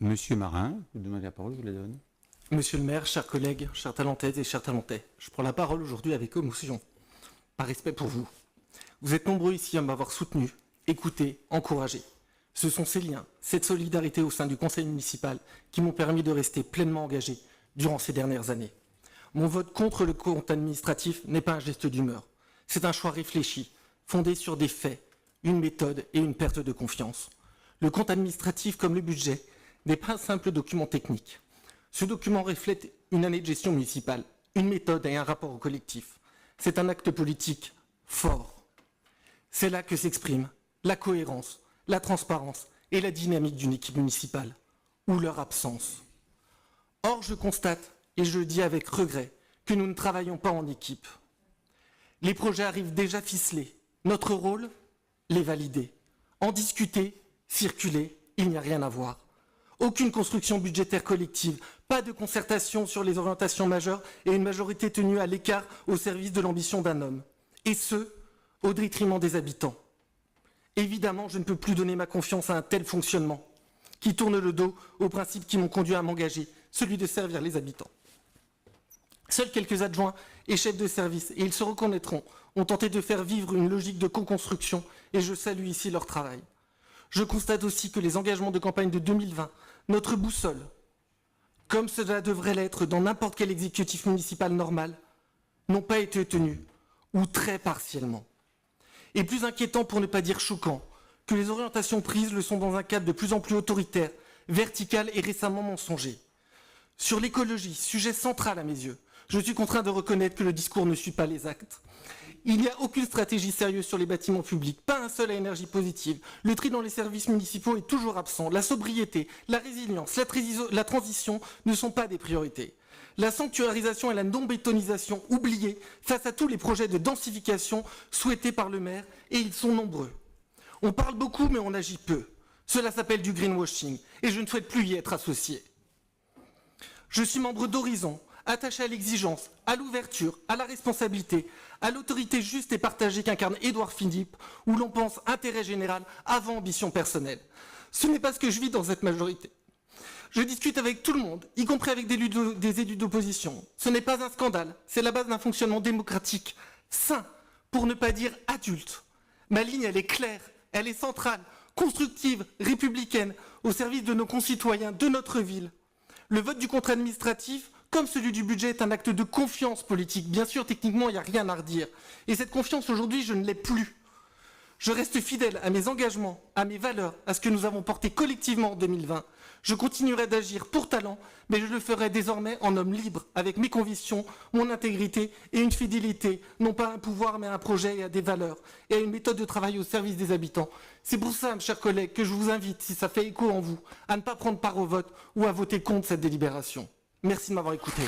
Monsieur Marin, vous demandez la parole, je vous la donne. Monsieur le maire, chers collègues, chères talentaises et chers talentais, je prends la parole aujourd'hui avec émotion, par respect pour vous. Vous êtes nombreux ici à m'avoir soutenu, écouté, encouragé. Ce sont ces liens, cette solidarité au sein du conseil municipal qui m'ont permis de rester pleinement engagé durant ces dernières années. Mon vote contre le compte administratif n'est pas un geste d'humeur. C'est un choix réfléchi, fondé sur des faits, une méthode et une perte de confiance. Le compte administratif, comme le budget, n'est pas un simple document technique. Ce document reflète une année de gestion municipale, une méthode et un rapport au collectif. C'est un acte politique fort. C'est là que s'expriment la cohérence, la transparence et la dynamique d'une équipe municipale, ou leur absence. Or, je constate, et je le dis avec regret, que nous ne travaillons pas en équipe. Les projets arrivent déjà ficelés. Notre rôle, les valider. En discuter, circuler, il n'y a rien à voir. Aucune construction budgétaire collective, pas de concertation sur les orientations majeures et une majorité tenue à l'écart au service de l'ambition d'un homme. Et ce, au détriment des habitants. Évidemment, je ne peux plus donner ma confiance à un tel fonctionnement, qui tourne le dos aux principes qui m'ont conduit à m'engager, celui de servir les habitants. Seuls quelques adjoints et chefs de service, et ils se reconnaîtront, ont tenté de faire vivre une logique de co-construction, et je salue ici leur travail. Je constate aussi que les engagements de campagne de 2020, notre boussole, comme cela devrait l'être dans n'importe quel exécutif municipal normal, n'ont pas été tenus, ou très partiellement. Et plus inquiétant, pour ne pas dire choquant, que les orientations prises le sont dans un cadre de plus en plus autoritaire, vertical et récemment mensonger. Sur l'écologie, sujet central à mes yeux, je suis contraint de reconnaître que le discours ne suit pas les actes. Il n'y a aucune stratégie sérieuse sur les bâtiments publics, pas un seul à énergie positive. Le tri dans les services municipaux est toujours absent. La sobriété, la résilience, la transition ne sont pas des priorités. La sanctuarisation et la non-bétonisation oubliées face à tous les projets de densification souhaités par le maire, et ils sont nombreux. On parle beaucoup, mais on agit peu. Cela s'appelle du greenwashing, et je ne souhaite plus y être associé. Je suis membre d'Horizon, attaché à l'exigence, à l'ouverture, à la responsabilité, à l'autorité juste et partagée qu'incarne Édouard Philippe, où l'on pense intérêt général avant ambition personnelle. Ce n'est pas ce que je vis dans cette majorité. Je discute avec tout le monde, y compris avec des élus d'opposition. Ce n'est pas un scandale, c'est la base d'un fonctionnement démocratique, sain, pour ne pas dire adulte. Ma ligne, elle est claire, elle est centrale, constructive, républicaine, au service de nos concitoyens, de notre ville. Le vote du contrat administratif, comme celui du budget, est un acte de confiance politique. Bien sûr, techniquement, il n'y a rien à redire. Et cette confiance, aujourd'hui, je ne l'ai plus. Je reste fidèle à mes engagements, à mes valeurs, à ce que nous avons porté collectivement en 2020. Je continuerai d'agir pour talent, mais je le ferai désormais en homme libre, avec mes convictions, mon intégrité et une fidélité, non pas à un pouvoir, mais à un projet et à des valeurs, et à une méthode de travail au service des habitants. C'est pour ça, mes chers collègues, que je vous invite, si ça fait écho en vous, à ne pas prendre part au vote ou à voter contre cette délibération. Merci de m'avoir écouté.